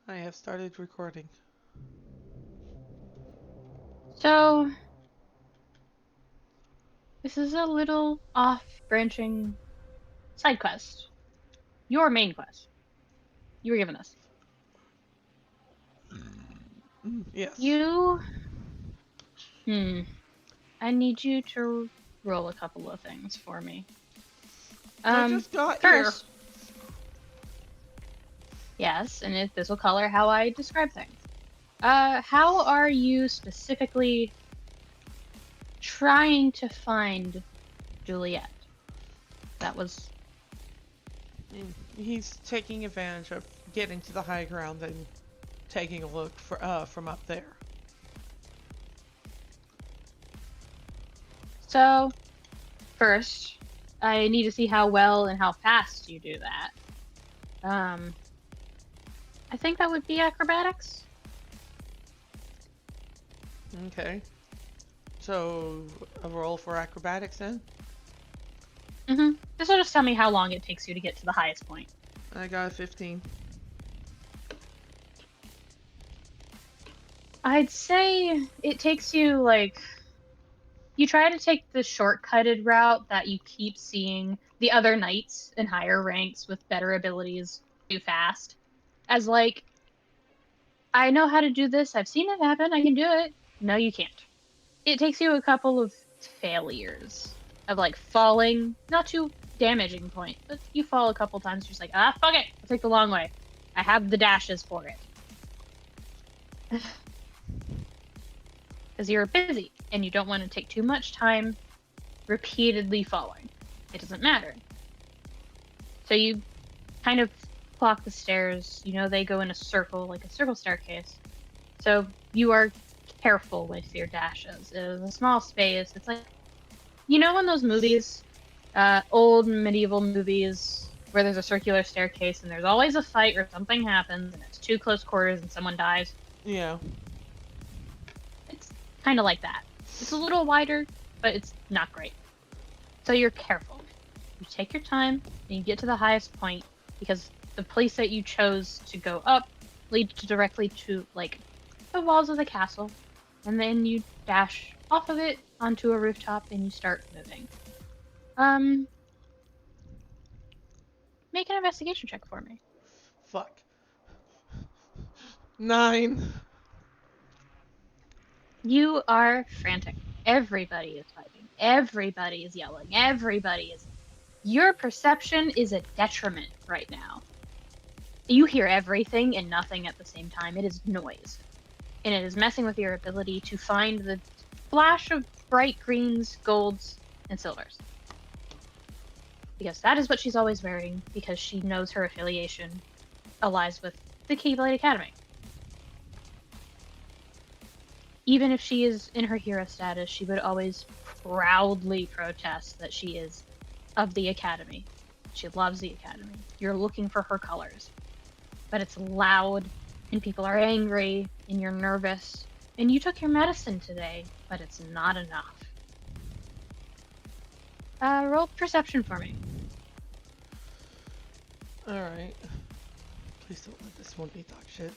I have started recording. So, this is a little off-branching side quest. Your main quest. You were given this. Yes. You, hmm, I need you to roll a couple of things for me. I just got here. First, yes, and this will color how I describe things. How are you specifically trying to find Juliet? That was, He's taking advantage of getting to the high ground and taking a look from up there. so, first, I need to see how well and how fast you do that. Um, I think that would be acrobatics. Okay. So a roll for acrobatics then. This will just tell me how long it takes you to get to the highest point. I got a 15. I'd say it takes you like you try to take the shortcutted route that you keep seeing the other knights in higher ranks with better abilities do fast. As like, I know how to do this, I've seen it happen, I can do it. No, you can't. It takes you a couple of failures of like falling, not too damaging point, but you fall a couple times, you're just like, fuck it, I'll take the long way. I have the dashes for it. Because you're busy and you don't want to take too much time repeatedly falling. It doesn't matter. So you kind of clock the stairs. You know they go in a circle, like a circle staircase. So you are careful with your dashes. It is a small space. It's like, you know, in those movies, old medieval movies, where there's a circular staircase and there's always a fight or something happens and it's too close quarters and someone dies. Yeah. It's kind of like that. It's a little wider, but it's not great. So you're careful. You take your time and you get to the highest point because the place that you chose to go up leads directly to like the walls of the castle, and then you dash off of it onto a rooftop and you start moving. Um, make an investigation check for me. Fuck. 9. You are frantic. Everybody is fighting. Everybody is yelling. Everybody is. Your perception is a detriment right now. You hear everything and nothing at the same time. It is noise. And it is messing with your ability to find the flash of bright greens, golds, and silvers. Because that is what she's always wearing, because she knows her affiliation lies with the Keyblade Academy. Even if she is in her hero status, she would always proudly protest that she is of the Academy. She loves the Academy. You're looking for her colors. But it's loud, and people are angry, and you're nervous, and you took your medicine today, but it's not enough. Roll perception for me. Alright. Please don't let this one be dog shit.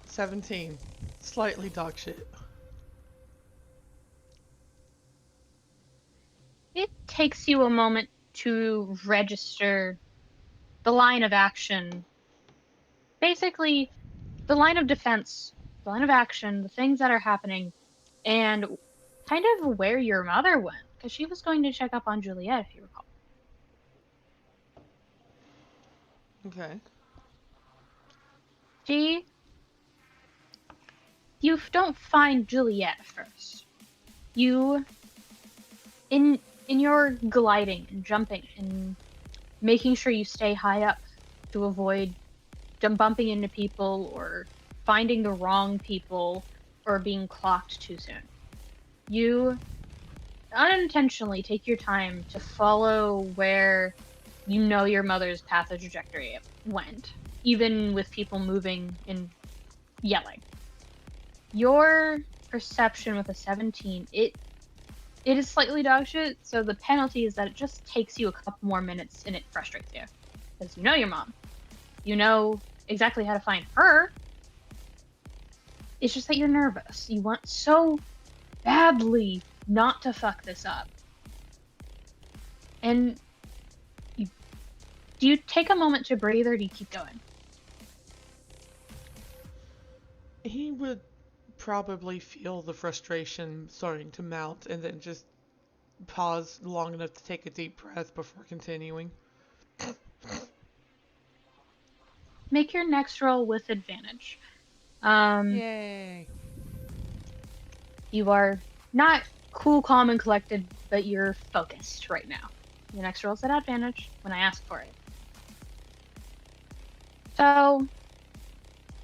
17. Slightly dog shit. It takes you a moment to register the line of action. Basically, the line of defense, the line of action, the things that are happening, and kind of where your mother went, because she was going to check up on Juliet, if you recall. Okay. She, you don't find Juliet first. You, in your gliding and jumping and making sure you stay high up to avoid bumping into people or finding the wrong people or being clocked too soon. You unintentionally take your time to follow where you know your mother's path of trajectory went, even with people moving and yelling. Your perception with a 17, it is slightly dog shit, so the penalty is that it just takes you a couple more minutes and it frustrates you. Because you know your mom. You know exactly how to find her, It's just that you're nervous. You want so badly not to fuck this up. And do you take a moment to breathe or do you keep going? He would probably feel the frustration starting to mount and then just pause long enough to take a deep breath before continuing. Make your next roll with advantage. Yay. You are not cool, calm, and collected, but you're focused right now. Your next roll's at advantage when I ask for it. So,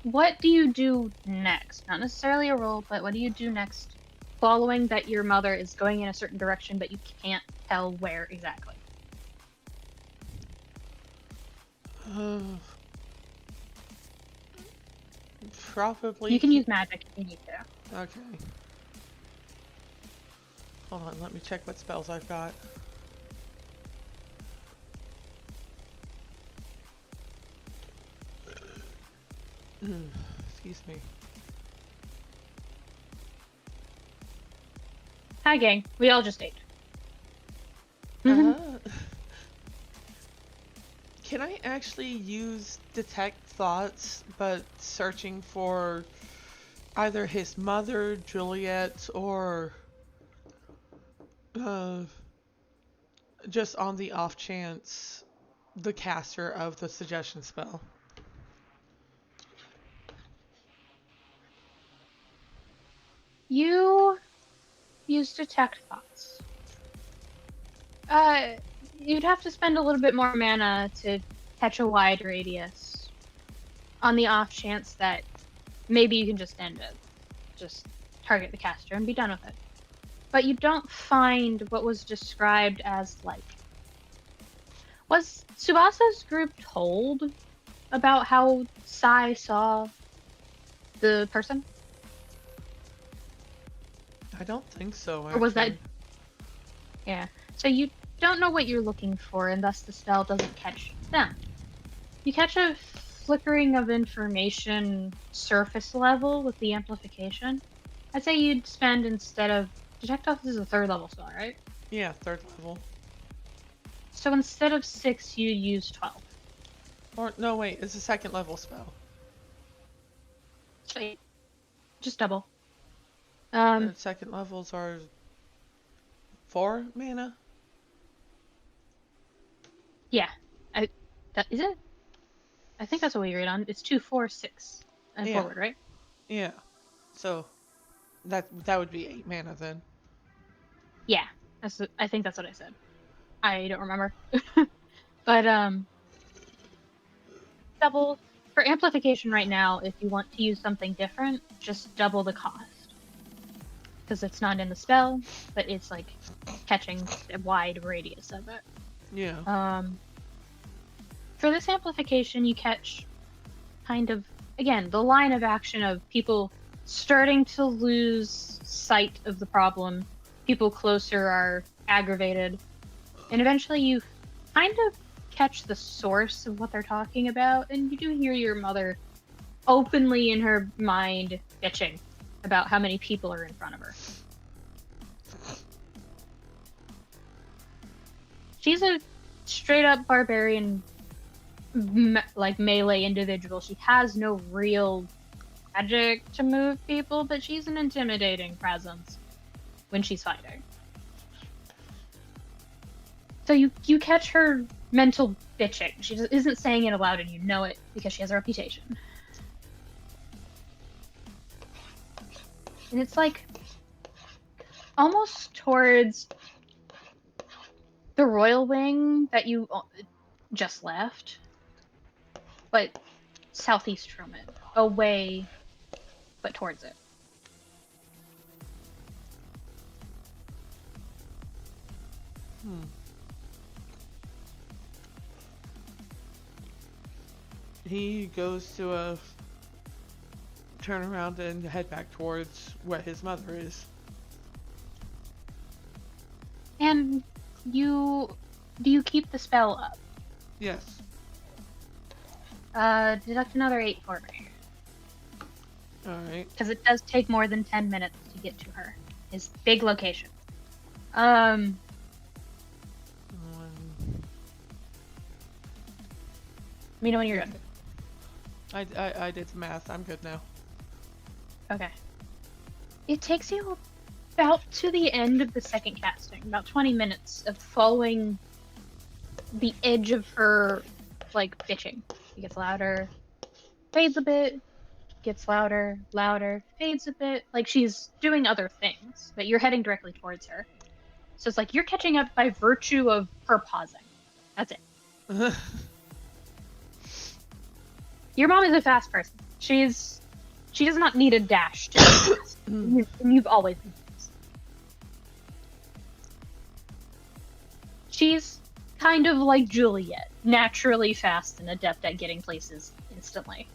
what do you do next? Not necessarily a roll, but what do you do next? Following that your mother is going in a certain direction, but you can't tell where exactly. Probably. You can use magic if you need to. Okay. Hold on, let me check what spells I've got. Excuse me. Hi, gang. We all just ate. Uh, can I actually use detect thoughts, but searching for either his mother, Juliet, or just on the off chance, the caster of the suggestion spell? You use detect thoughts. You'd have to spend a little bit more mana to catch a wide radius. On the off chance that maybe you can just end it. Just target the caster and be done with it. But you don't find what was described as, like... Was Tsubasa's group told about how Sai saw the person? I don't think so, actually. Or was that... Yeah. So you don't know what you're looking for, and thus the spell doesn't catch them. You catch a flickering of information surface level with the amplification. I'd say you'd spend, instead of... Detect Thoughts is a 3rd level spell, right? Yeah, 3rd level. So instead of 6, you'd use 12. Or, no, wait, it's a 2nd level spell. So just double. The 2nd levels are 4 mana? Yeah. Is it? I think that's what we agreed on. It's 2, 4, 6, and Yeah. forward, right? Yeah. So, that would be 8 mana then. Yeah. I think that's what I said. I don't remember. But, double. For amplification right now, if you want to use something different, just double the cost. Because it's not in the spell, but it's like catching a wide radius of it. Yeah. For this amplification, you catch kind of, again, the line of action of people starting to lose sight of the problem. People closer are aggravated. And eventually you kind of catch the source of what they're talking about, and you do hear your mother openly in her mind bitching about how many people are in front of her. She's a straight up barbarian, like melee individual. She has no real magic to move people, but she's an intimidating presence when she's fighting. So you catch her mental bitching. She just isn't saying it aloud, and you know it because she has a reputation. And it's like almost towards the royal wing that you just left, but southeast from it, away, but towards it. He goes to turn around and head back towards where his mother is. And do you keep the spell up? Yes. Deduct another 8 for me. Alright. because it does take more than 10 minutes to get to her. His big location. Let me know when you're done. I did the math. I'm good now. Okay. It takes you about to the end of the second casting, about 20 minutes of following the edge of her, like, bitching. It gets louder, fades a bit, gets louder, louder, fades a bit. Like, she's doing other things, but you're heading directly towards her. So it's like you're catching up by virtue of her pausing. That's it. Your mom is a fast person. She does not need a dash to be fast. And you've always been fast. She's kind of like Juliet, naturally fast and adept at getting places instantly.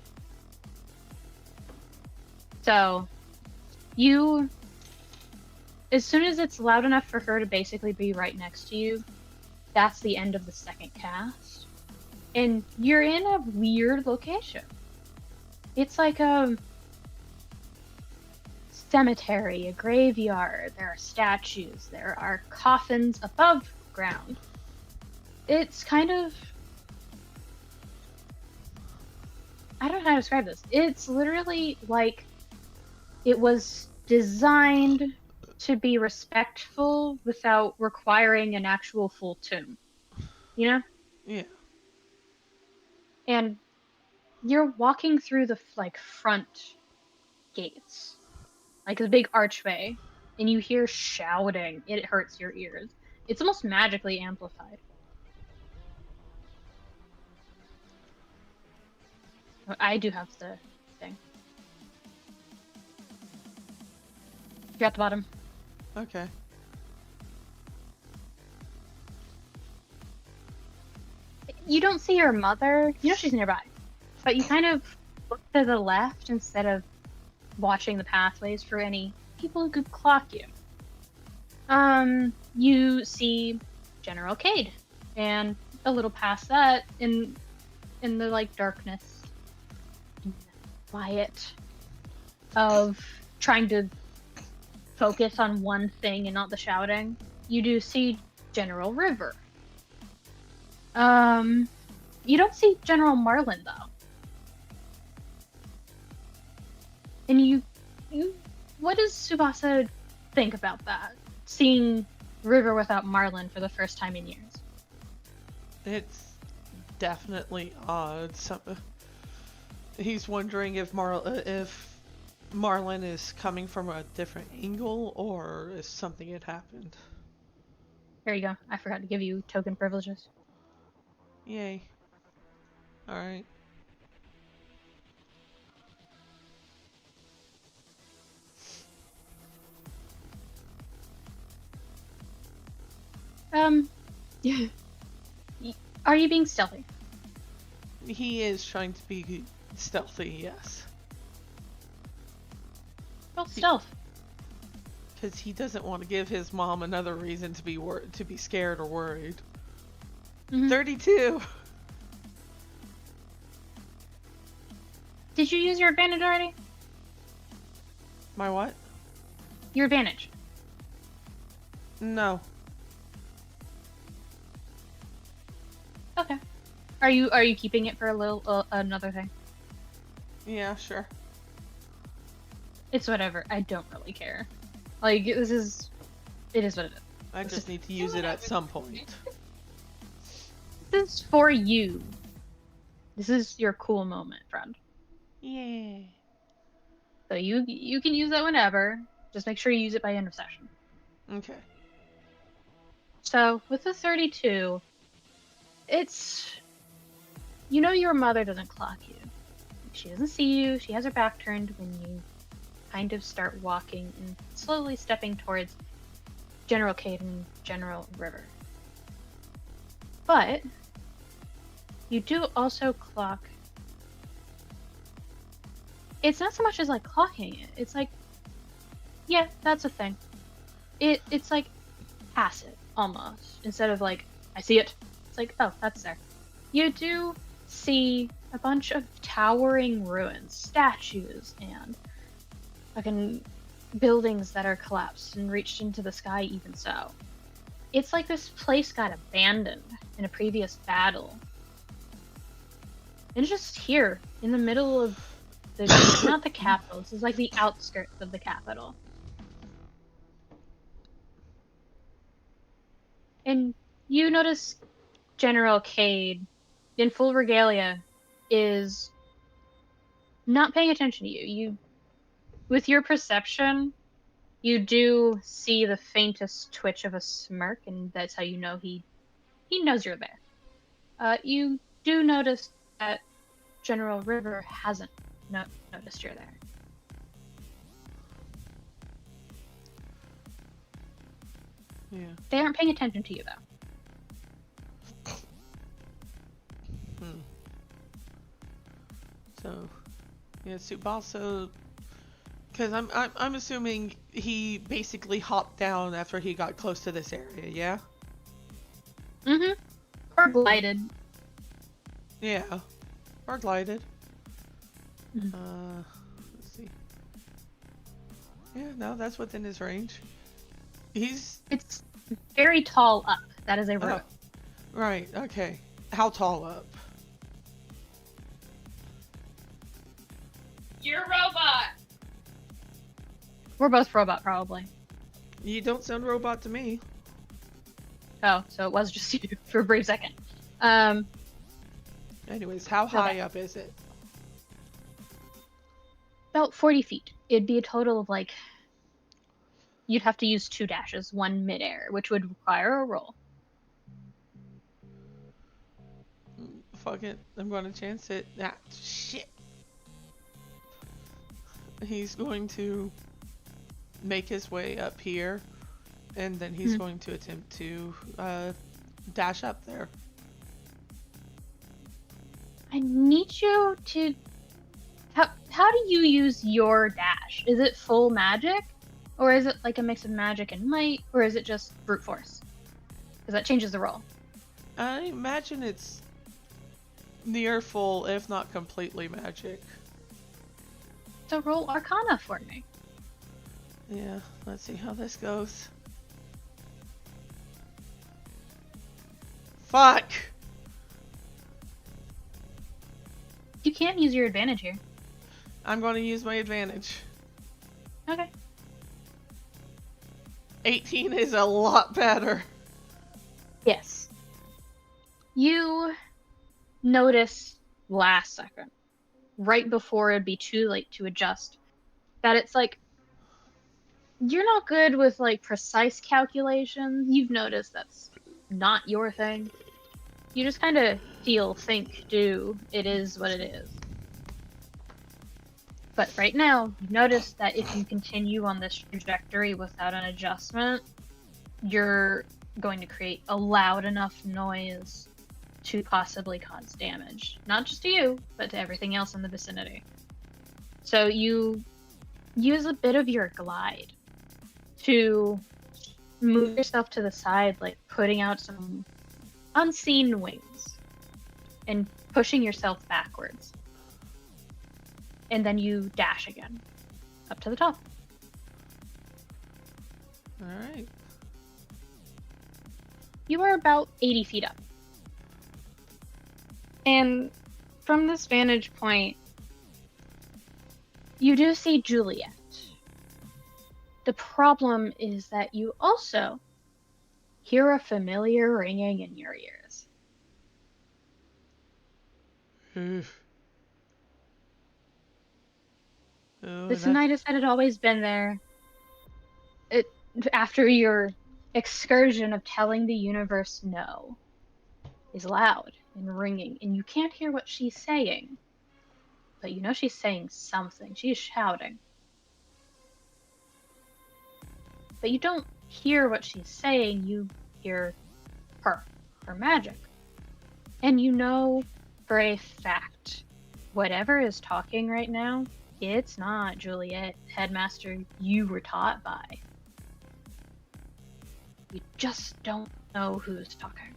So, as soon as it's loud enough for her to basically be right next to you, that's the end of the second cast. And you're in a weird location. It's like a cemetery, a graveyard. There are statues. There are coffins above ground. It's kind of... I don't know how to describe this. It's literally like it was designed to be respectful without requiring an actual full tomb. You know? Yeah. And you're walking through the like front gates, like a big archway, and you hear shouting. It hurts your ears. It's almost magically amplified. I do have the thing. You're at the bottom. Okay. You don't see your mother. You know she's nearby. But you kind of look to the left instead of watching the pathways for any people who could clock you. You see General Cade, and a little past that, in the like darkness, quiet of trying to focus on one thing and not the shouting, you do see General River. You don't see General Marlin though. And you what does Tsubasa think about that? Seeing River without Marlin for the first time in years. It's definitely odd. He's wondering if Marlin is coming from a different angle or if something had happened. There you go. I forgot to give you token privileges. Yay. Alright. Yeah. Are you being stealthy? He is trying to be stealthy, yes. Well, stealth. Because he doesn't want to give his mom another reason to be scared or worried. 32! Did you use your advantage already? My what? Your advantage. No. Okay. Are you keeping it for a little another thing? Yeah, sure. It's whatever. I don't really care. Like it is what it is. I just need to use it at some point. This is for you. This is your cool moment, friend. Yeah. So you can use that whenever. Just make sure you use it by end of session. Okay. So with the 32, it's your mother doesn't clock you. She doesn't see you. She has her back turned when you kind of start walking and slowly stepping towards General Cade and General River. But you do also clock. It's not so much as like clocking it. It's like, yeah, that's a thing. It's like passive almost, instead of like I see it. It's like, oh, that's there. You do see a bunch of towering ruins, statues, and fucking buildings that are collapsed and reached into the sky even so. It's like this place got abandoned in a previous battle. And it's just here, in the middle of the, not the capital, this is like the outskirts of the capital. And you notice General Cade, in full regalia, is not paying attention to you. With your perception, you do see the faintest twitch of a smirk, and that's how you know he knows you're there. You do notice that General River hasn't noticed you're there. Yeah. They aren't paying attention to you though. So, yeah, Tsubasa, because I'm assuming he basically hopped down after he got close to this area, yeah? Mm-hmm. Or glided. Yeah. Or glided. Mm-hmm. Let's see. Yeah, no, that's within his range. It's very tall up. That is a rope. Right, okay. How tall up? You're a robot! We're both robot, probably. You don't sound robot to me. Oh, so it was just you for a brief second. Anyways, how high up is it? About 40 feet. It'd be a total of like... You'd have to use 2 dashes, 1 midair, which would require a roll. Fuck it. I'm going to chance it. Ah, shit. He's going to make his way up here, and then he's going to attempt to dash up there. I need you to... How do you use your dash? Is it full magic? Or is it like a mix of magic and might? Or is it just brute force? Because that changes the roll. I imagine it's near full, if not completely magic. So roll Arcana for me. Yeah, let's see how this goes. Fuck! You can use your advantage here. I'm going to use my advantage. Okay. 18 is a lot better. Yes. You notice last second, right before it'd be too late to adjust, that it's like you're not good with like precise calculations. You've noticed that's not your thing. You just kind of feel, think, do. It is what it is. But right now, you notice that if you continue on this trajectory without an adjustment, you're going to create a loud enough noise to possibly cause damage. Not just to you, but to everything else in the vicinity. So you use a bit of your glide to move yourself to the side, like putting out some unseen wings and pushing yourself backwards. And then you dash again up to the top. Alright. You are about 80 feet up. And from this vantage point, you do see Juliet. The problem is that you also hear a familiar ringing in your ears. The tinnitus that had always been there, after your excursion of telling the universe no, is loud and ringing, and you can't hear what she's saying. But you know she's saying something. She's shouting. But you don't hear what she's saying, you hear her magic. And you know for a fact, whatever is talking right now, it's not Juliet, headmaster you were taught by. You just don't know who's talking.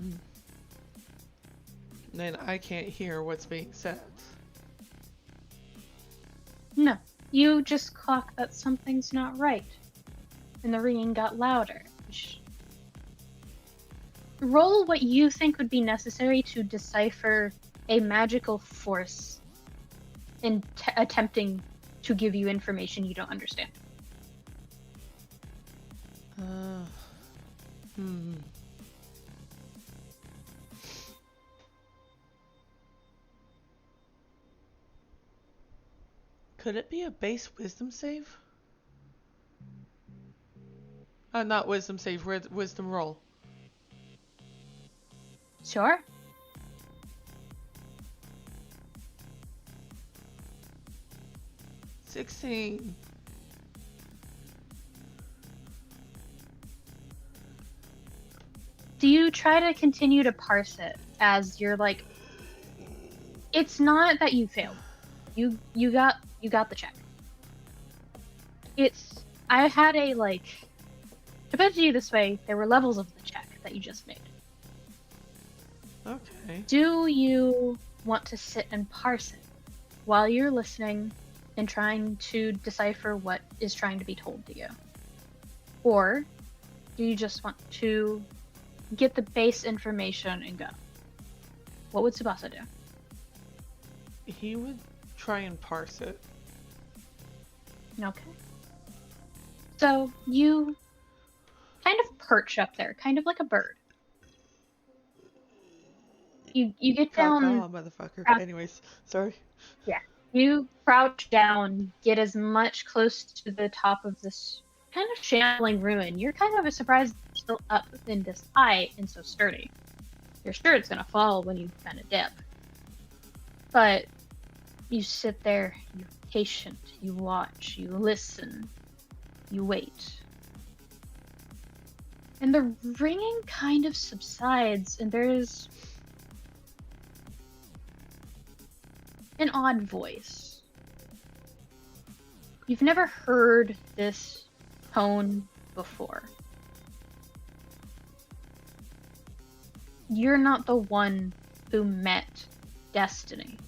Mm. Then I can't hear what's being said. No, you just clock that something's not right. And the ringing got louder. Roll what you think would be necessary to decipher a magical force in attempting to give you information you don't understand. Hmm. Could it be a base wisdom save? Not wisdom save, wisdom roll. Sure. $16. Do you try to continue to parse it as you're like, it's not that you failed. You got the check. It's I had a to put it to you this way, there were levels of the check that you just made. Okay. Do you want to sit and parse it while you're listening and trying to decipher what is trying to be told to you? Or do you just want to get the base information and go? What would Tsubasa do? He would try and parse it. Okay. So you kind of perch up there, kind of like a bird. You get down. Motherfucker. Crouch, Anyways, sorry. yeah. You crouch down, get as much close to the top of this kind of shambling ruin. You're kind of surprised it's still up in this high and so sturdy. You're sure it's gonna fall when you kind of dip. But you sit there, you're patient, you watch, you listen, you wait. And the ringing kind of subsides, and there's an odd voice. You've never heard this tone before. You're not the one who met Destiny.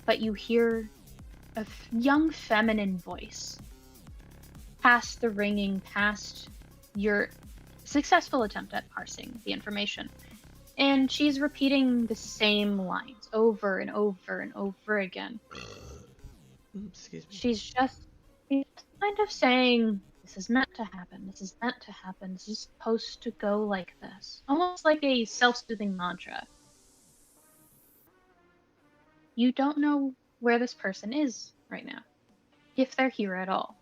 But you hear a young feminine voice past the ringing, past your successful attempt at parsing the information. And she's repeating the same lines over and over and over again. Excuse me. She's kind of saying, this is meant to happen, this is meant to happen, this is supposed to go like this. Almost like a self-soothing mantra. You don't know where this person is right now, if they're here at all.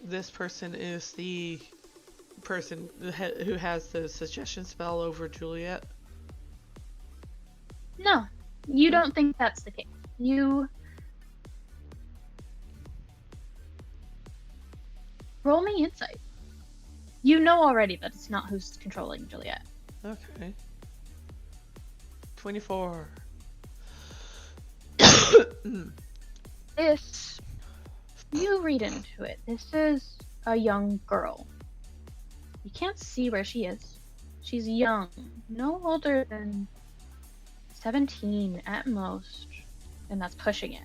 This person is the person who has the suggestion spell over Juliet. No, you don't think that's the case. You roll me insight. You know already that it's not who's controlling Juliet. Okay. 24. You read into it. This is a young girl. You can't see where she is. She's young, no older than 17 at most, and that's pushing it.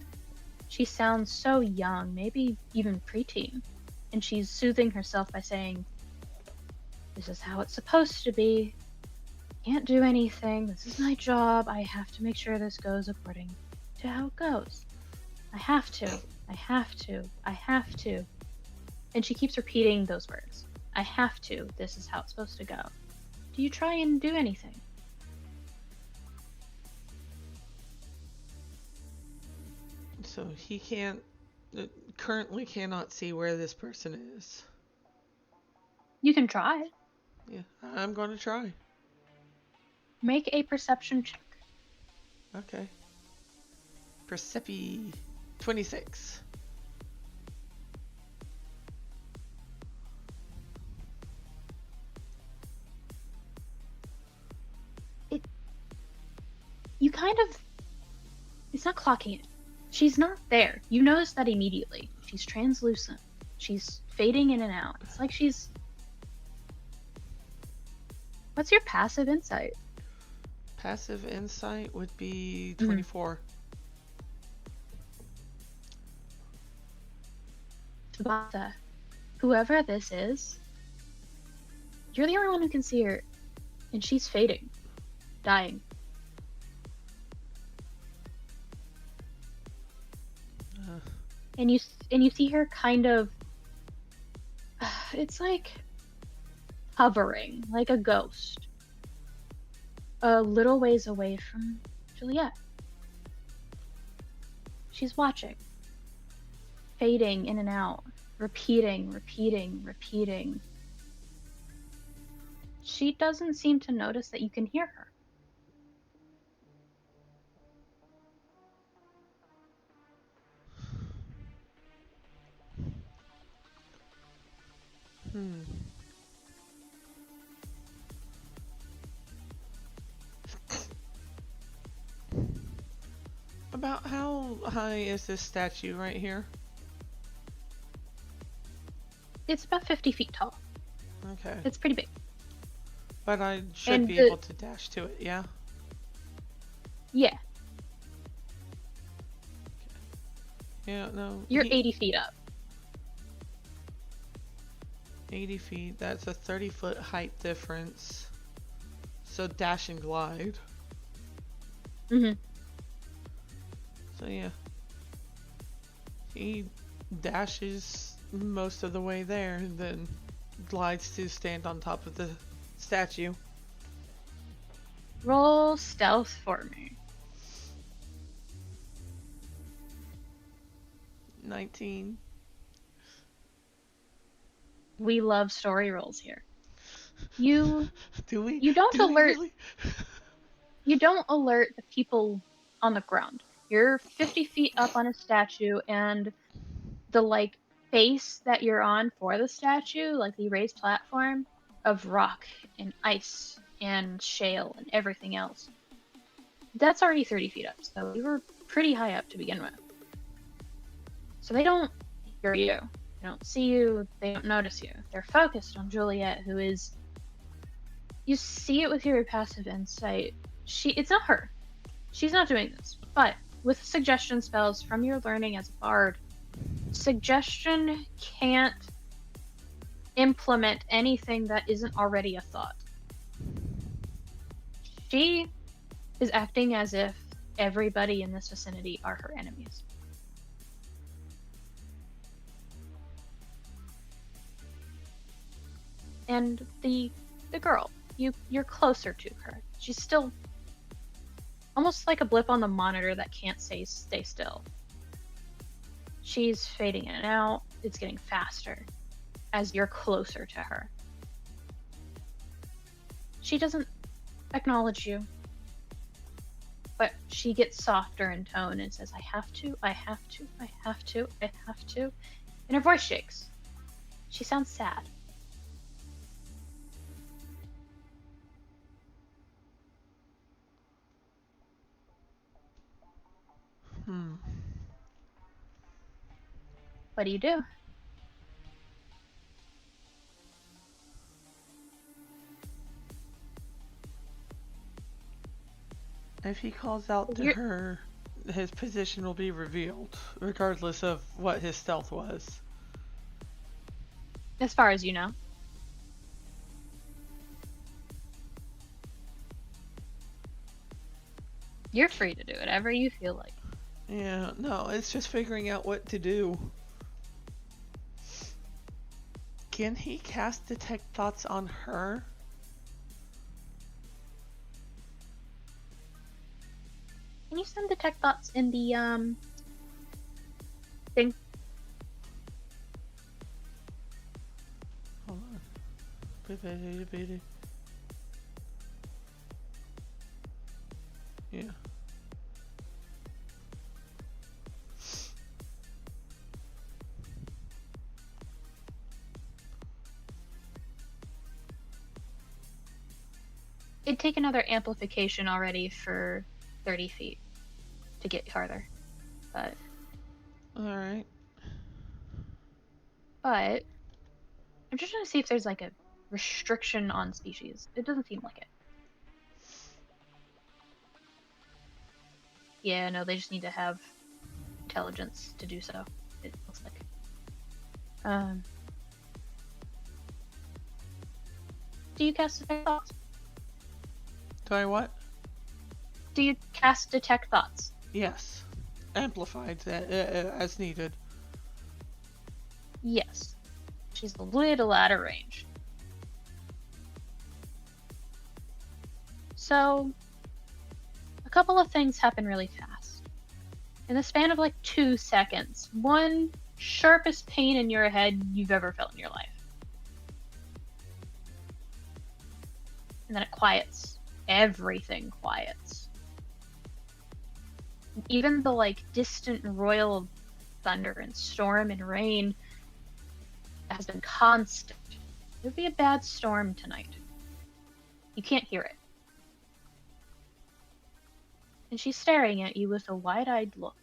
She sounds so young, maybe even preteen, and she's soothing herself by saying, this is how it's supposed to be. Can't do anything. This is my job. I have to make sure this goes according to how it goes. I have to. I have to. I have to. And she keeps repeating those words. I have to. This is how it's supposed to go. Do you try and do anything? So he currently cannot see where this person is. You can try. Yeah, I'm going to try. Make a perception check. Okay. Percepi 26. You kind of... It's not clocking it. She's not there. You notice that immediately. She's translucent. She's fading in and out. It's like she's. What's your passive insight? Passive insight would be Mhm. 24. Tsubasa, whoever this is, you're the only one who can see her, and she's fading, dying. Uh, And you see her kind of. It's like hovering, like a ghost, a little ways away from Juliet. She's watching, fading in and out, repeating, repeating, repeating. She doesn't seem to notice that you can hear her. hmm. About how high is this statue right here? It's about 50 feet tall. Okay. It's pretty big. But I should And be the, able to dash to it, yeah? yeah, Yeah, no. you're 80 feet up. 80 feet, that's a 30-foot height difference. So dash and glide. Mm-hmm. So yeah. He dashes most of the way there and then glides to stand on top of the statue. Roll stealth for me. 19. We love story rolls here. You Do we? you don't Do we alert really? you don't alert the people on the ground. You're 50 feet up on a statue, and the like base that you're on for the statue, like the raised platform of rock and ice and shale and everything else, that's already 30 feet up. So you were pretty high up to begin with. So they don't hear you. They don't see you. They don't notice you. They're focused on Juliet, who is. You see it with your passive insight. It's not her. She's not doing this. But with suggestion spells from your learning as a bard, suggestion can't implement anything that isn't already a thought. She is acting as if everybody in this vicinity are her enemies. And the girl, you're closer to her. She's still almost like a blip on the monitor that can't stay still. She's fading in and out. It's getting faster as you're closer to her. She doesn't acknowledge you, but she gets softer in tone and says, I have to, I have to, I have to, I have to. And her voice shakes. She sounds sad. Hmm. What do you do? If he calls out to her, his position will be revealed, regardless of what his stealth was. As far as you know. You're free to do whatever you feel like. Yeah, no, it's just figuring out what to do. Can he cast Detect Thoughts on her? Can you send detect thoughts in the thing? Hold on. Yeah. It'd take another amplification already for 30 feet to get farther. But Alright. but I'm just trying to see if there's like a restriction on species. It doesn't seem like it. Yeah, no, they just need to have intelligence to do so. It looks like. Um, do you cast detect thoughts? Do I what? Do you cast detect thoughts? Yes. Amplified as needed. Yes. She's a little out of range. So, a couple of things happen really fast. In the span of like 2 seconds, one sharpest pain in your head you've ever felt in your life. And then it quiets. Everything quiets. Even the like distant royal thunder and storm and rain has been constant. It would be a bad storm tonight. You can't hear it. And she's staring at you with a wide-eyed look.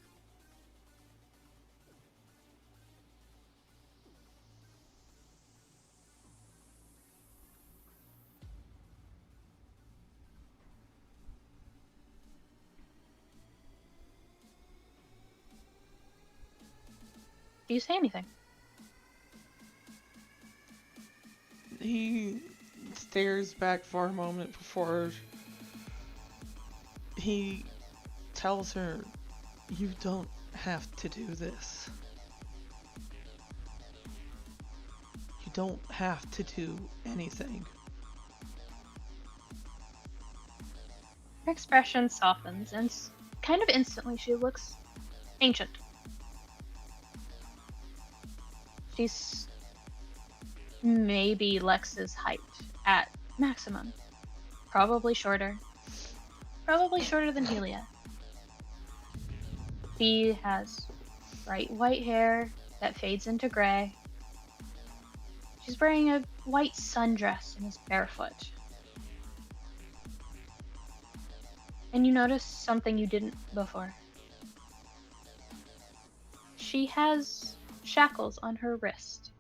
Do you say anything? He stares back for a moment before he tells her, "You don't have to do this. You don't have to do anything." Her expression softens, and kind of instantly she looks ancient. She's maybe Lex's height at maximum. Probably shorter. Probably shorter than Helia. She has bright white hair that fades into gray. She's wearing a white sundress and is barefoot. And you notice something you didn't before. She has shackles on her wrist.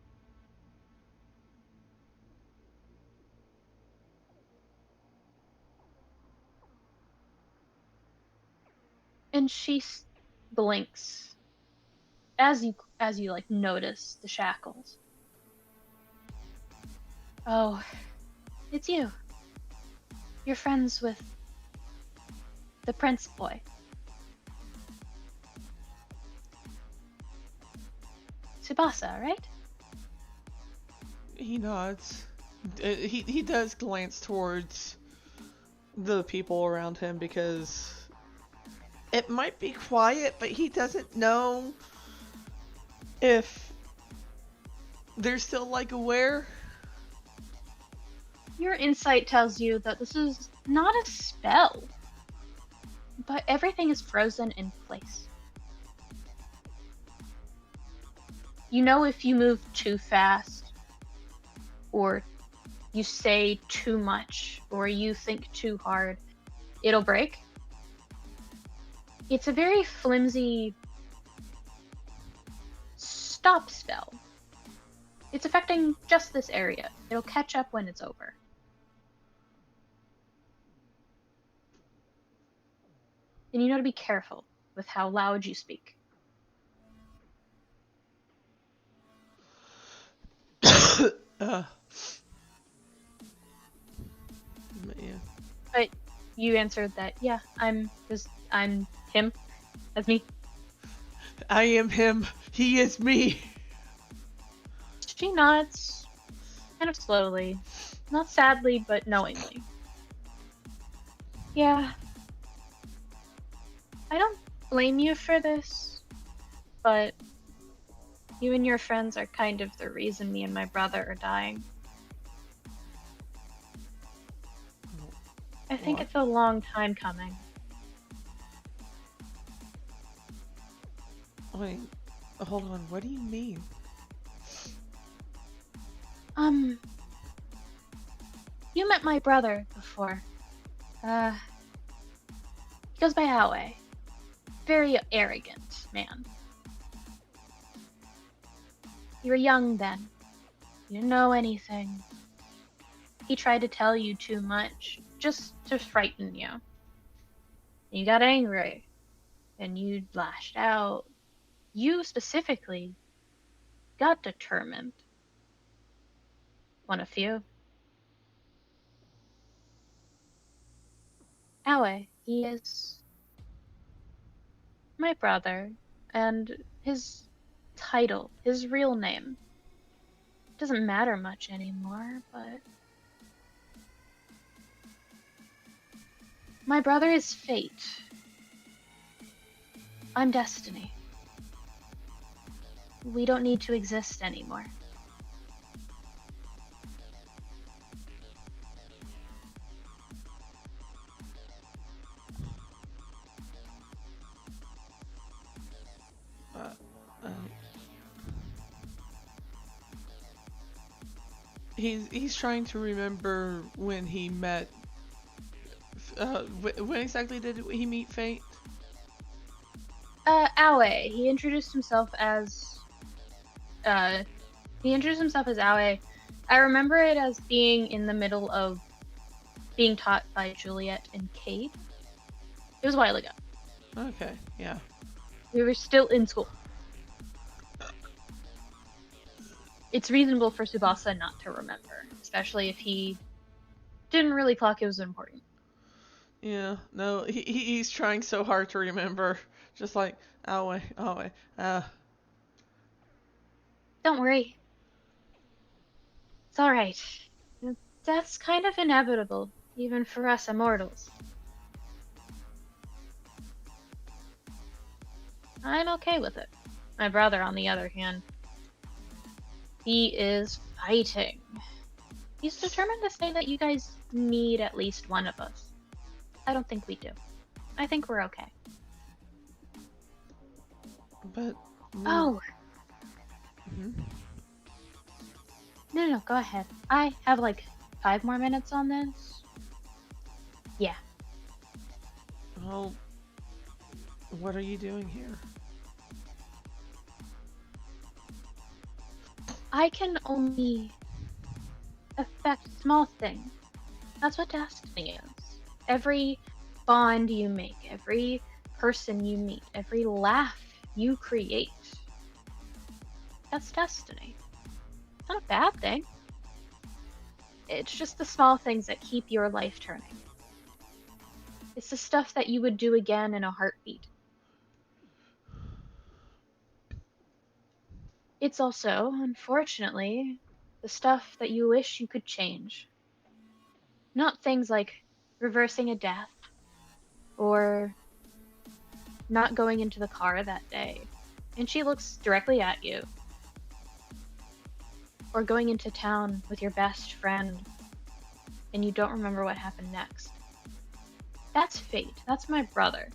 And she blinks as you like notice the shackles. Oh, it's you. You're friends with the prince boy. Tsubasa, right? He nods. He does glance towards the people around him because it might be quiet, but he doesn't know if they're still like aware. Your insight tells you that this is not a spell, but everything is frozen in place. You know if you move too fast, or you say too much, or you think too hard, it'll break. It's a very flimsy stop spell. It's affecting just this area. It'll catch up when it's over. And you know to be careful with how loud you speak. uh, yeah. But you answered that, yeah, I'm him. That's me. I am him. He is me. She nods, kind of slowly. Not sadly, but knowingly. Yeah. I don't blame you for this, but you and your friends are kind of the reason me and my brother are dying. I think What? it's a long time coming. Wait, hold on. What do you mean? You met my brother before. He goes by Howe. Very arrogant. this man. You were young then. You didn't know anything. He tried to tell you too much, just to frighten you. You got angry, and you lashed out. You specifically got determined. One of few. Aoi, he is my brother, and his title, his real name, doesn't matter much anymore, but my brother is fate. I'm destiny. We don't need to exist anymore. Uh, uh, he's trying to remember when he met. When exactly did he meet Fate? Aoi. Uh, he introduced himself as Aoi. I remember it as being in the middle of being taught by Juliet and Kate. It was a while ago. Okay, yeah. We were still in school. It's reasonable for Tsubasa not to remember, especially if he didn't really clock it was important. Yeah, no, he's trying so hard to remember. Just like, Aoi, Aoi, Don't worry. It's alright. Death's kind of inevitable, even for us immortals. I'm okay with it. My brother, on the other hand, he is fighting. He's determined to say that you guys need at least one of us. I don't think we do. I think we're okay. but... Oh! Mhm. No, go ahead. I have like 5 more minutes on this. Yeah. Well, what are you doing here? I can only affect small things. That's what destiny is. Every bond you make, every person you meet, every laugh you create. That's destiny. It's not a bad thing. It's just the small things that keep your life turning. It's the stuff that you would do again in a heartbeat. It's also, unfortunately, the stuff that you wish you could change. Not things like reversing a death or not going into the car that day. And she looks directly at you. Or going into town with your best friend and you don't remember what happened next. That's fate. That's my brother.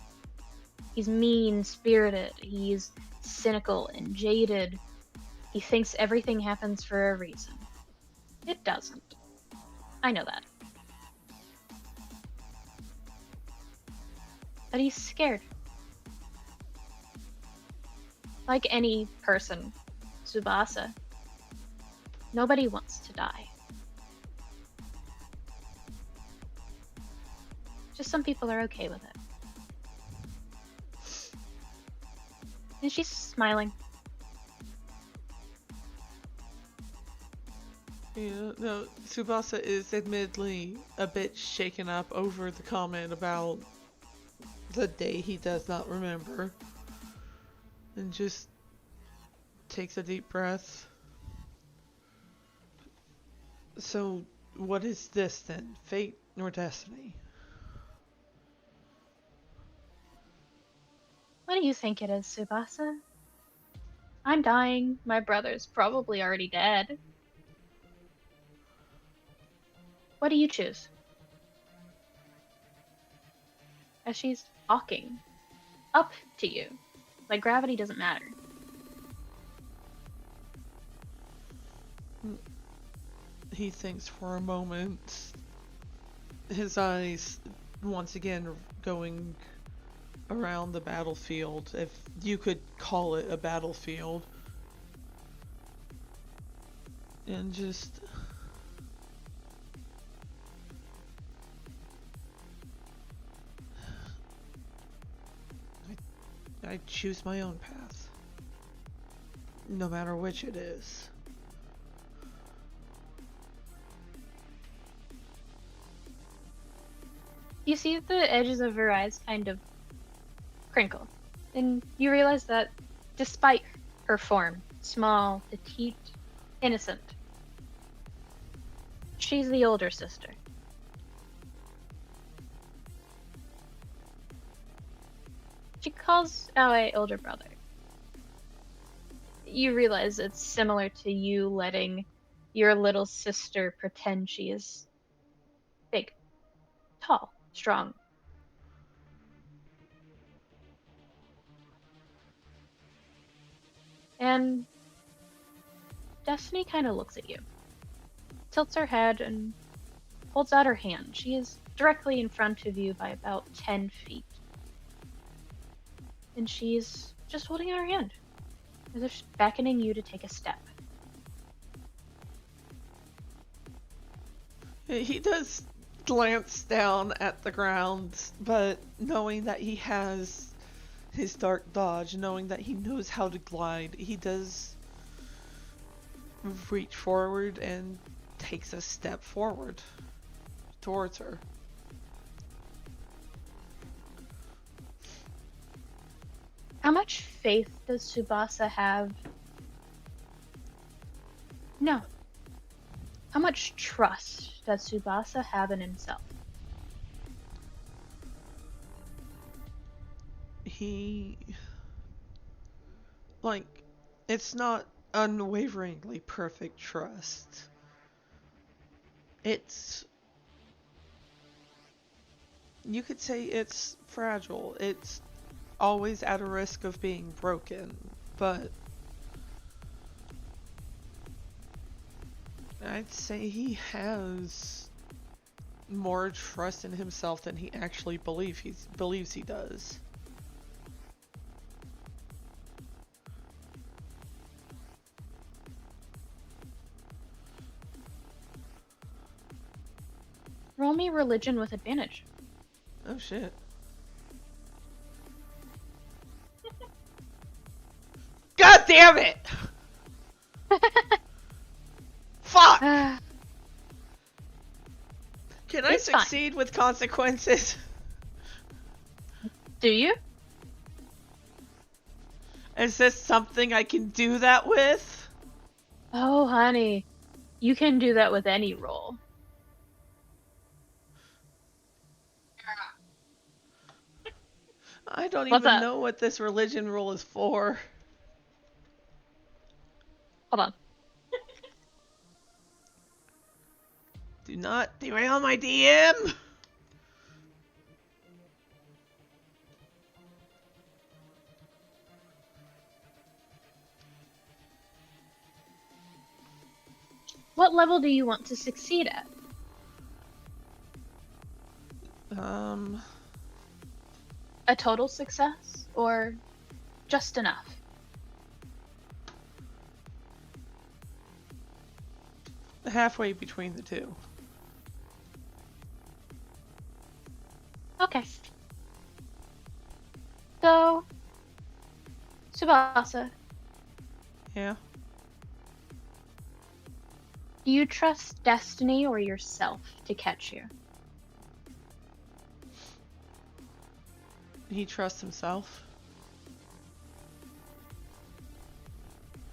He's mean-spirited. He's cynical and jaded. He thinks everything happens for a reason. It doesn't. I know that. But he's scared. Like any person, Tsubasa. Nobody wants to die. Just some people are okay with it. And she's smiling. Yeah, no, Tsubasa is admittedly a bit shaken up over the comment about the day he does not remember. And just takes a deep breath. So, what is this then? Fate or destiny? What do you think it is, Tsubasa? I'm dying. My brother's probably already dead. What do you choose? As she's talking up to you. Like gravity doesn't matter. He thinks for a moment, his eyes once again going around the battlefield, if you could call it a battlefield, and just I choose my own path, no matter which it is. You see the edges of her eyes kind of crinkle, and you realize that despite her form, small, petite, innocent, she's the older sister. She calls Aoi older brother. You realize it's similar to you letting your little sister pretend she is big, tall, strong. And Destiny kind of looks at you, tilts her head, and holds out her hand. She is directly in front of you by about 10 feet. And she's just holding out her hand, as if she's beckoning you to take a step. He does glance down at the ground, but knowing that he has his dark dodge, knowing that he knows how to glide, he does reach forward and takes a step forward towards her. How much faith does Tsubasa have? No. How much trust does Tsubasa have in himself? He, like, it's not unwaveringly perfect trust. It's, you could say it's fragile. It's always at a risk of being broken, but I'd say he has more trust in himself than he actually believes he does. Roll me religion with advantage. Oh shit. God damn it! Fuck! Can I It's fine. succeed with consequences? Do you? Is this something I can do that with? Oh, honey. You can do that with any roll. I don't What's even up? know what this religion rule is for. Hold on. Do not derail my DM! What level do you want to succeed at? A total success or just enough? Halfway between the two. Okay. So, Tsubasa, Yeah. do you trust destiny or yourself to catch you? He trusts himself.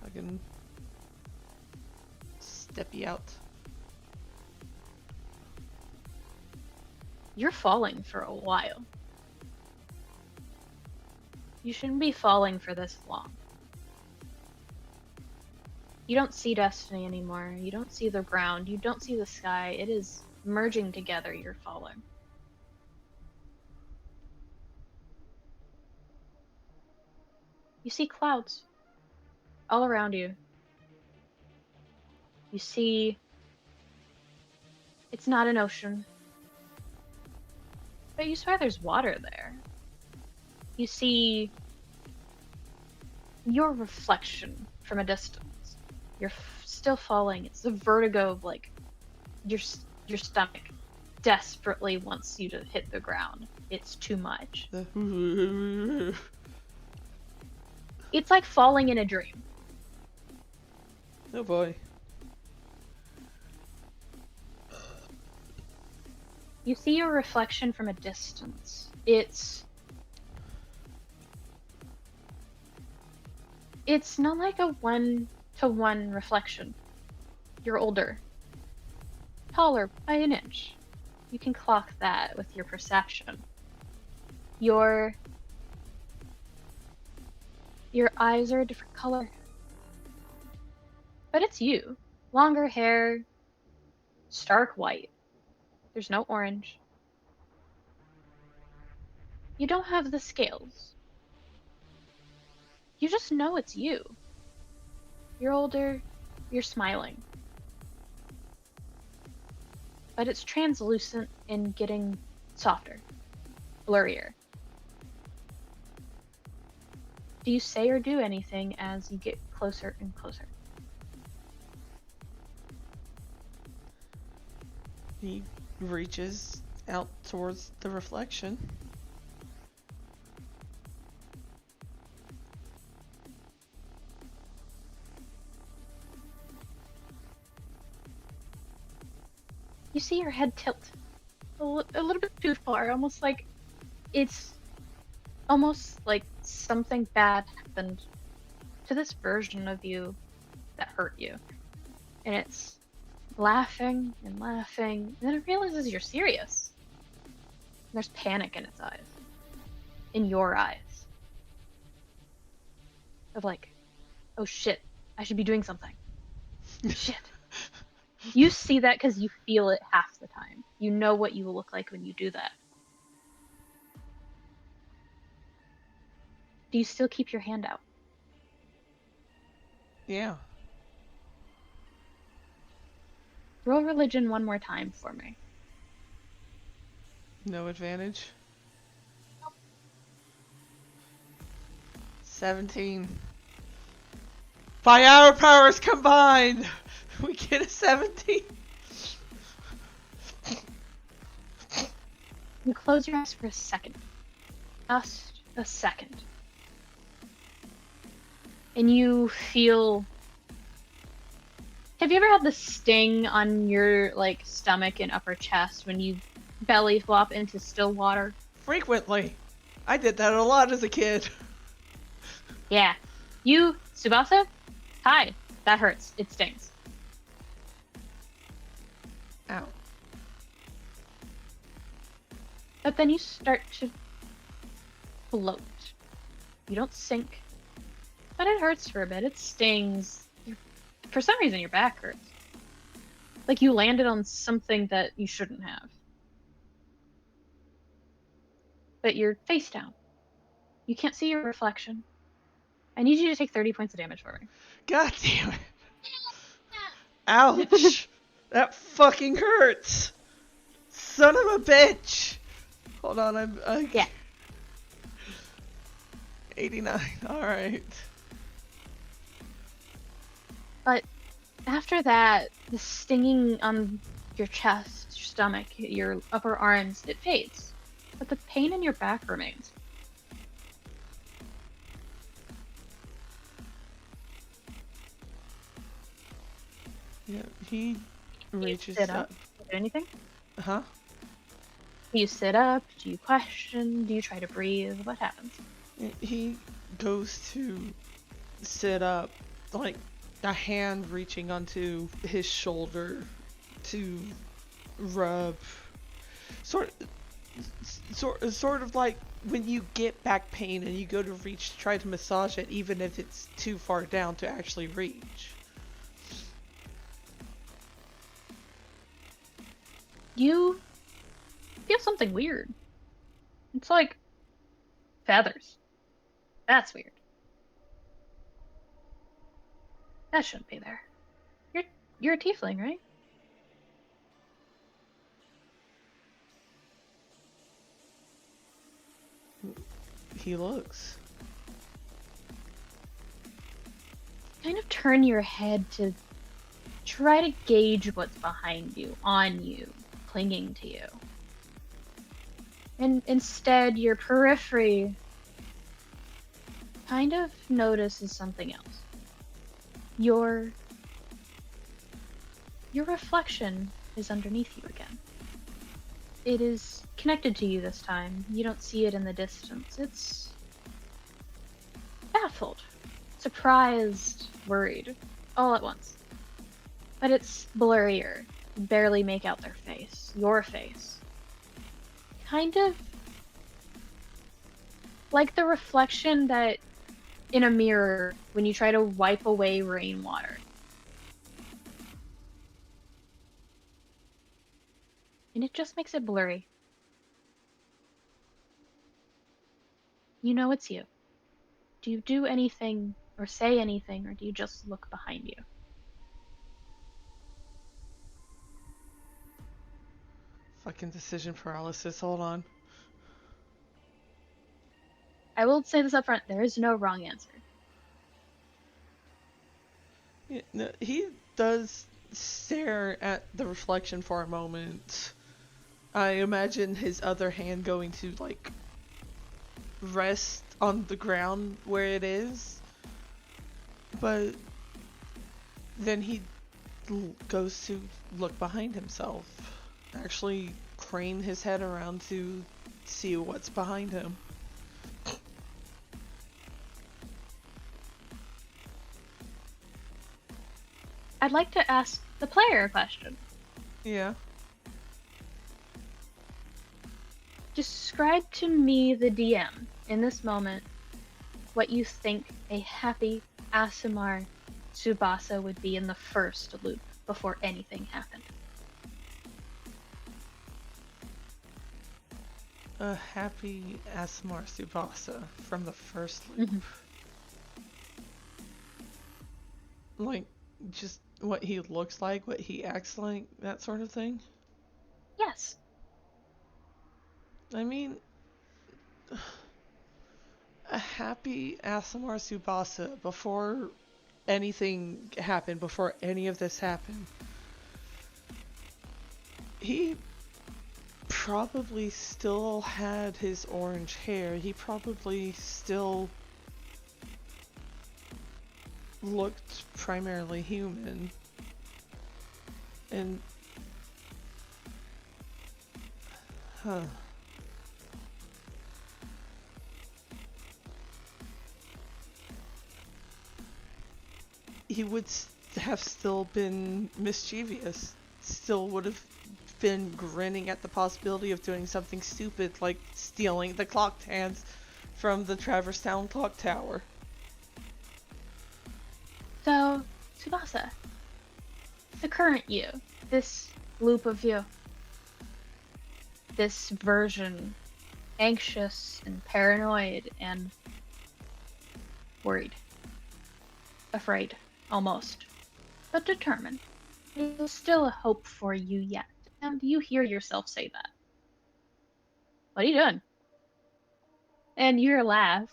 I can step you out. You're falling for a while. You shouldn't be falling for this long. You don't see destiny anymore. You don't see the ground. You don't see the sky. It is merging together. You're falling. You see clouds all around you. You see it's not an ocean, but you swear there's water there. you see your reflection from a distance. You're still falling. It's the vertigo of like your stomach desperately wants you to hit the ground. It's too much. It's like falling in a dream. Oh boy. You see your reflection from a distance. It's not like a 1-to-1 reflection. You're older. Taller by an inch. You can clock that with your perception. Your eyes are a different color. But it's you. Longer hair, stark white. There's no orange. You don't have the scales. You just know it's you. You're older, you're smiling. But it's translucent and getting softer, blurrier. Do you say or do anything as you get closer and closer? He reaches out towards the reflection. You see your head tilt a little bit too far, almost like something bad happened to this version of you that hurt you. And it's laughing and laughing, and then it realizes you're serious. And there's panic in its eyes. In your eyes. Of like, oh shit, I should be doing something. Shit. You see that because you feel it half the time. You know what you look like when you do that. Do you still keep your hand out? Yeah. Roll religion one more time for me. No advantage. 17. By our powers combined, we get a 17. You close your eyes for a second. Just a second. And you feel... Have you ever had the sting on your like stomach and upper chest when you belly flop into still water? Frequently. I did that a lot as a kid. Yeah. You, Tsubasa? Hi. That hurts. It stings. Ow. But then you start to float. You don't sink. But it hurts for a bit. It stings. For some reason, your back hurts. Like you landed on something that you shouldn't have. But you're face down. You can't see your reflection. I need you to take 30 points of damage for me. God damn it. Ouch. That fucking hurts. Son of a bitch. Hold on, Yeah. 89. Alright. But after that, the stinging on your chest, your stomach, your upper arms, it fades. But the pain in your back remains. Yeah, he reaches sit up. up. Do anything? Huh? Do you sit up? Do you question? Do you try to breathe? What happens? He goes to sit up, like a hand reaching onto his shoulder to rub. Sort of like when you get back pain and you go to reach, try to massage it, even if it's too far down to actually reach. You feel something weird. It's like feathers. That's weird. That shouldn't be there. You're a tiefling, right? he looks. Kind of turn your head to try to gauge what's behind you, on you, clinging to you. And instead, your periphery kind of notices something else. Your reflection is underneath you again. It is connected to you this time. You don't see it in the distance. It's baffled, surprised, worried, all at once. But it's blurrier. You barely make out their face. Your face. Kind of like the reflection that in a mirror when you try to wipe away rainwater. And it just makes it blurry. You know it's you. Do you do anything or say anything, or do you just look behind you? Fucking decision paralysis. Hold on. I will say this up front, there is no wrong answer. Yeah, no, he does stare at the reflection for a moment. I imagine his other hand going to, like, rest on the ground where it is. But then he goes to look behind himself. Actually crane his head around to see what's behind him. I'd like to ask the player a question. Yeah. Describe to me, the DM, in this moment, what you think a happy Aasimar Tsubasa would be in the first loop before anything happened. A happy Aasimar Tsubasa from the first loop. Like, just what he looks like, what he acts like, that sort of thing? Yes. I mean, a happy Aasimar Tsubasa before anything happened, before any of this happened. He probably still had his orange hair. He probably still looked primarily human. And he would have still been mischievous, still would have been grinning at the possibility of doing something stupid like stealing the clock hands from the Traverse Town clock tower. So, Tsubasa, the current you, this loop of you, this version, anxious and paranoid and worried, afraid, almost, but determined. There's still a hope for you yet, and you hear yourself say that. What are you doing? And your laugh,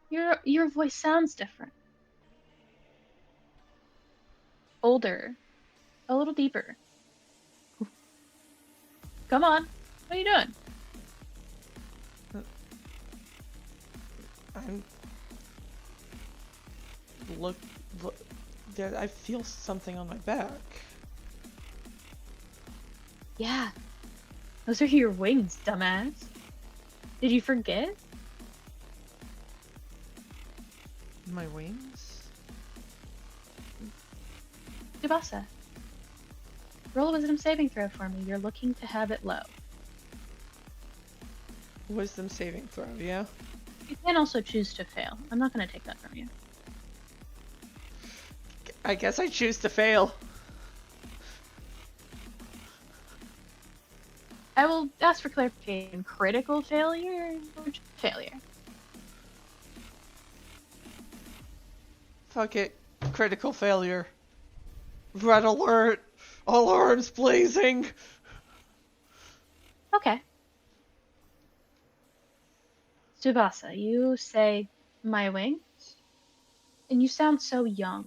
your voice sounds different. Older, a little deeper. Come on, what are you doing? I'm look, there, I feel something on my back. Yeah, those are your wings, dumbass. Did you forget? My wings? Tsubasa, roll a wisdom saving throw for me. You're looking to have it low. Wisdom saving throw, yeah? You can also choose to fail. I'm not going to take that from you. I guess I choose to fail. I will ask for clarification. Critical failure or just failure? Fuck it. Critical failure. Red alert! Alarms blazing! Okay. Tsubasa, you say, my wings? And you sound so young.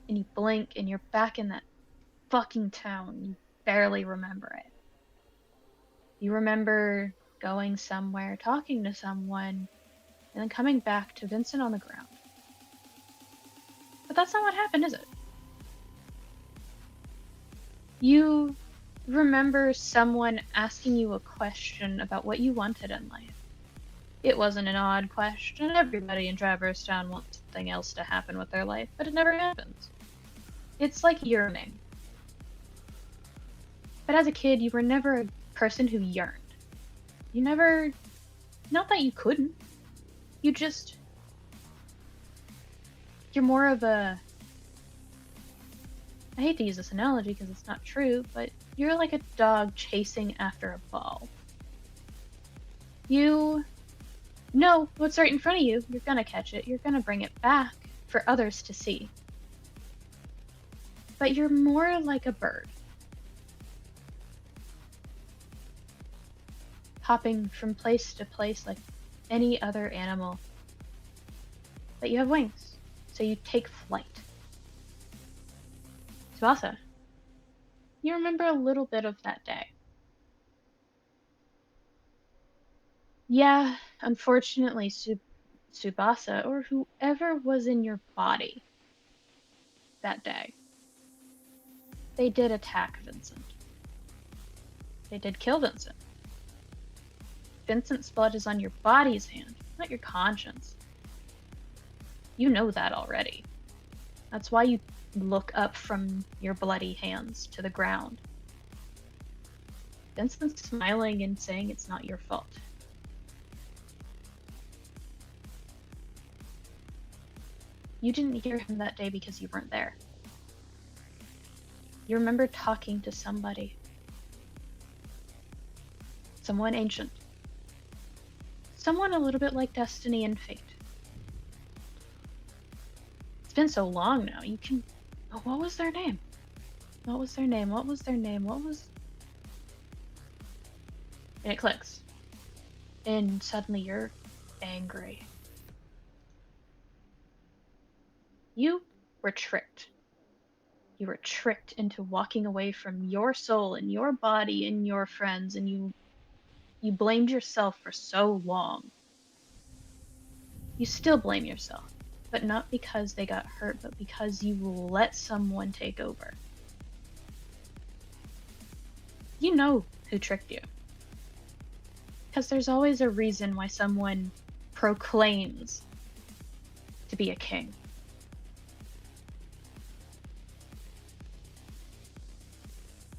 And you blink and you're back in that fucking town. You barely remember it. You remember going somewhere, talking to someone, and then coming back to Vincent on the ground. But that's not what happened, is it? You remember someone asking you a question about what you wanted in life. It wasn't an odd question. Everybody in Traverse Town wants something else to happen with their life, but it never happens. It's like yearning. But as a kid, you were never a person who yearned. You never. Not that you couldn't. You just. You're more of a. I hate to use this analogy because it's not true, but you're like a dog chasing after a ball. You know what's right in front of you. You're gonna catch it. You're gonna bring it back for others to see. But you're more like a bird. Hopping from place to place like any other animal. But you have wings, so you take flight. Tsubasa, you remember a little bit of that day. Yeah, unfortunately, Tsubasa, or whoever was in your body that day, they did attack Vincent. They did kill Vincent. Vincent's blood is on your body's hand, not your conscience. You know that already. That's why you look up from your bloody hands to the ground. Vincent's smiling and saying it's not your fault. You didn't hear him that day because you weren't there. You remember talking to somebody. Someone ancient. Someone a little bit like destiny and fate. It's been so long now, you can... Oh, what was their name? What was their name? What was their name? What was... And it clicks. And suddenly you're angry. You were tricked. You were tricked into walking away from your soul and your body and your friends, and you blamed yourself for so long. You still blame yourself, but not because they got hurt, but because you let someone take over. You know who tricked you. Because there's always a reason why someone proclaims to be a king.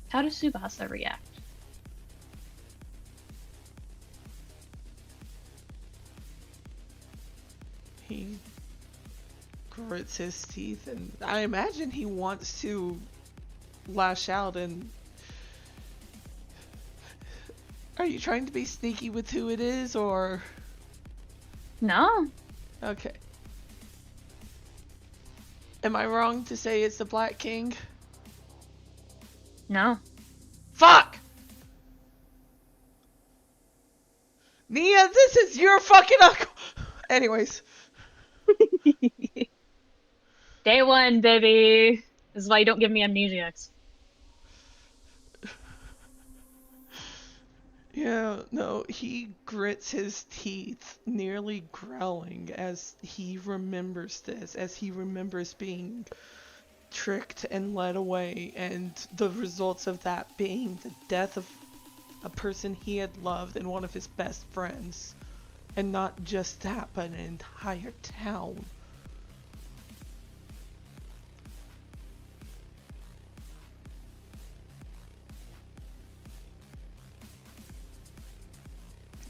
How does Tsubasa react? He grits his teeth, and I imagine he wants to lash out. And are you trying to be sneaky with who it is, or? No. Okay. Am I wrong to say it's the Black King? No. Fuck! Nia, this is your fucking uncle! Anyways. Day one, baby. This is why you don't give me amnesiacs. Yeah, no, he grits his teeth, nearly growling as he remembers this, as he remembers being tricked and led away, and the results of that being the death of a person he had loved and one of his best friends. And not just that, but an entire town.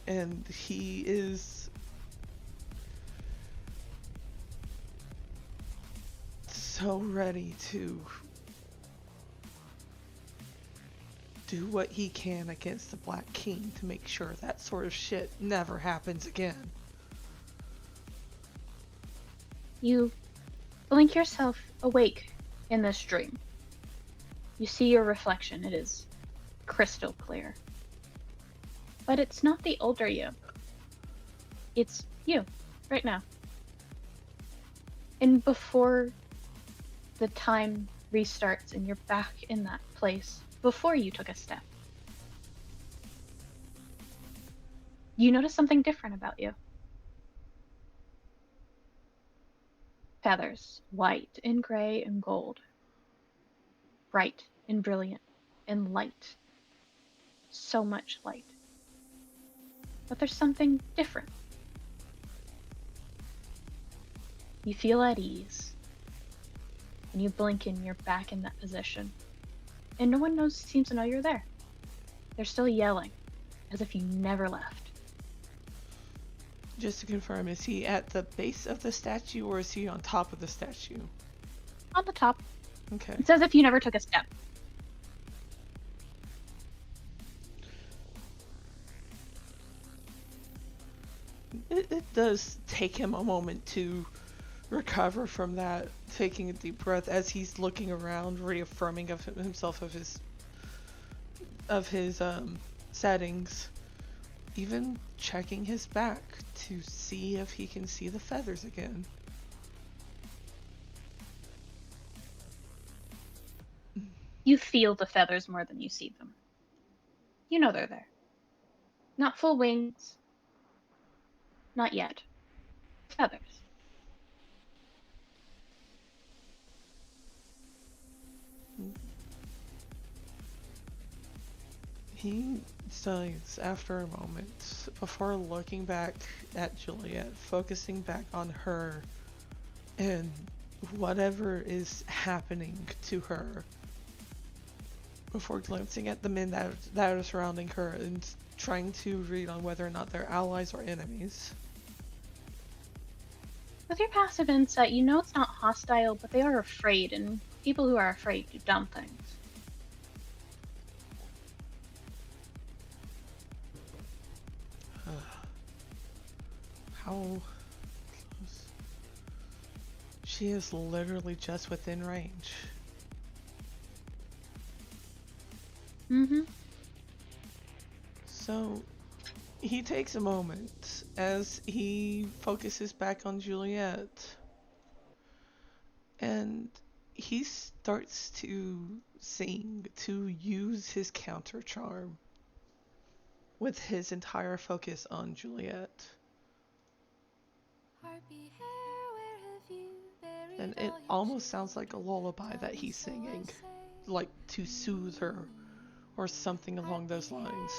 And he is so ready to do what he can against the Black King to make sure that sort of shit never happens again. You blink yourself awake in this dream. You see your reflection. It is crystal clear. But it's not the older you. It's you, right now. And before the time restarts and you're back in that place, before you took a step, you notice something different about you. Feathers, white and gray and gold, bright and brilliant and light. So much light. But there's something different. You feel at ease, and you blink and you're back in that position. And no one seems to know you're there. They're still yelling, as if you never left. Just to confirm, is he at the base of the statue or is he on top of the statue? On the top. Okay. It's as if you never took a step. It does take him a moment to recover from that, taking a deep breath as he's looking around, reaffirming of himself of his settings, even checking his back to see if he can see the feathers again. You feel the feathers more than you see them. You know they're there. Not full wings. Not yet. Feathers. He sighs after a moment before looking back at Juliet, focusing back on her and whatever is happening to her, before glancing at the men that are surrounding her and trying to read on whether or not they're allies or enemies. With your passive insight, you know it's not hostile, but they are afraid, and people who are afraid do dumb things. How close? She is literally just within range. Mm-hmm. So he takes a moment as he focuses back on Juliet, and he starts to sing, to use his counter charm with his entire focus on Juliet. And it almost sounds like a lullaby that he's singing, like to soothe her or something along those lines.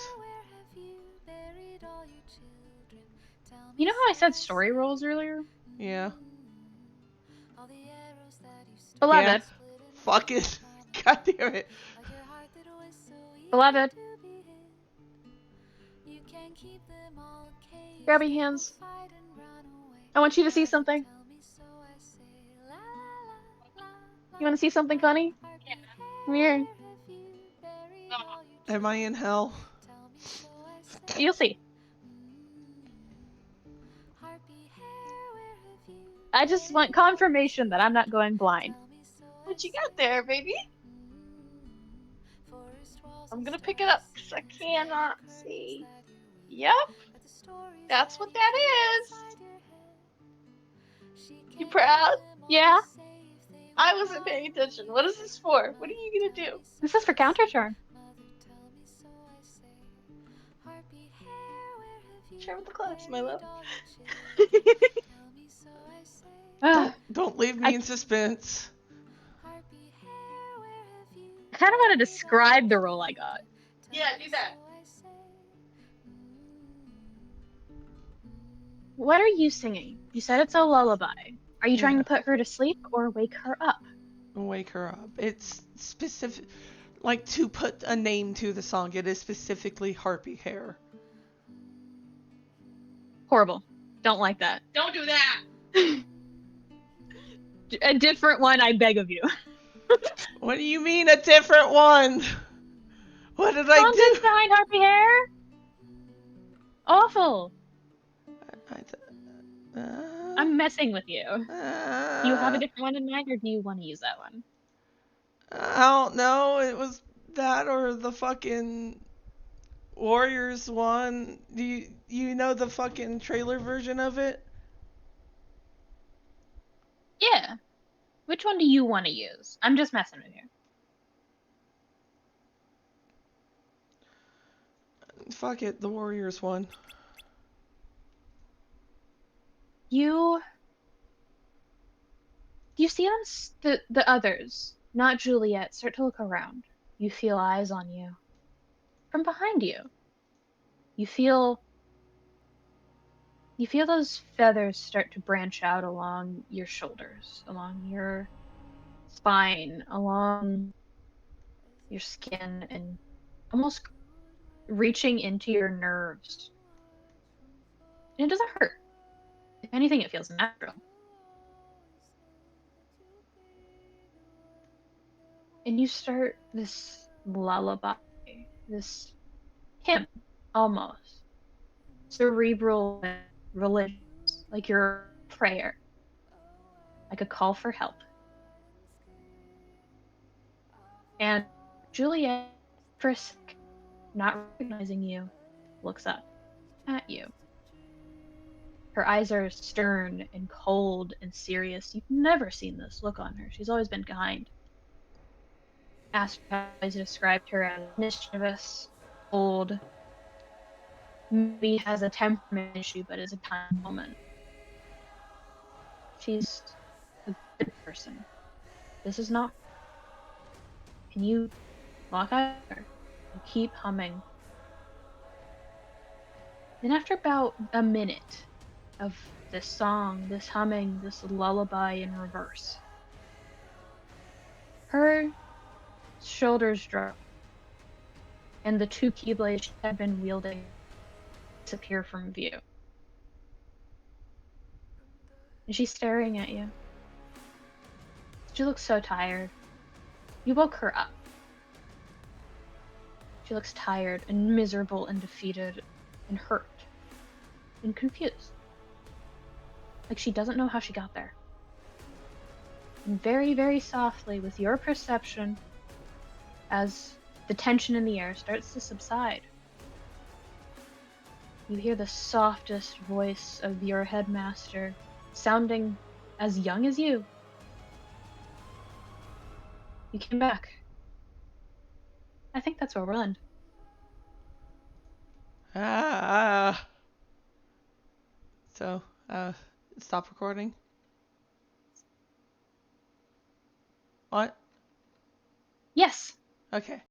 You know how I said story rolls earlier? Yeah. Beloved. Yeah. Fuck it. God damn it. Beloved. Grab your hands. I want you to see something. You want to see something funny? Come here. Am I in hell? You'll see. I just want confirmation that I'm not going blind. What you got there, baby? I'm gonna pick it up because I cannot see. Yep. That's what that is. You proud? Yeah? I wasn't paying attention. What is this for? What are you gonna do? This is for counter charm. Share with the class, my love. Don't leave me in suspense. I kind of want to describe the role I got. Yeah, do that. What are you singing? You said it's a lullaby. Are you trying to put her to sleep or wake her up? Wake her up. It's specific, like to put a name to the song. It is specifically Harpy Hair. Horrible. Don't like that. Don't do that. A different one, I beg of you. What do you mean a different one? What did I do? Behind Harpy Hair? Awful. I'm messing with you. Do you have a different one in mind, or do you want to use that one? I don't know. It was that or the fucking Warriors one. Do you know the fucking trailer version of it? Yeah. Which one do you want to use? I'm just messing with you. Fuck it, the Warriors one. You see them, the others, not Juliet, start to look around. You feel eyes on you from behind you. You feel those feathers start to branch out along your shoulders, along your spine, along your skin, and almost reaching into your nerves. And it doesn't hurt. If anything, it feels natural. And you start this lullaby, this hymn, almost cerebral, religious, like your prayer, like a call for help. And Juliet, for a sec, not recognizing you, looks up at you. Her eyes are stern and cold and serious. You've never seen this look on her. She's always been kind. Asked how I described her as mischievous, old, maybe has a temperament issue, but is a kind woman. She's a good person. This is not. And you lock eyes with her. You keep humming. Then after about a minute of this song, this humming, this lullaby in reverse, her shoulders drop, and the two keyblades she had been wielding disappear from view. And she's staring at you. She looks so tired. You woke her up. She looks tired and miserable and defeated and hurt and confused. Like she doesn't know how she got there. And very, very softly, with your perception, as the tension in the air starts to subside, you hear the softest voice of your headmaster, sounding as young as you. You came back. I think that's where we'll end. Ah. So, stop recording. What? Yes. Okay.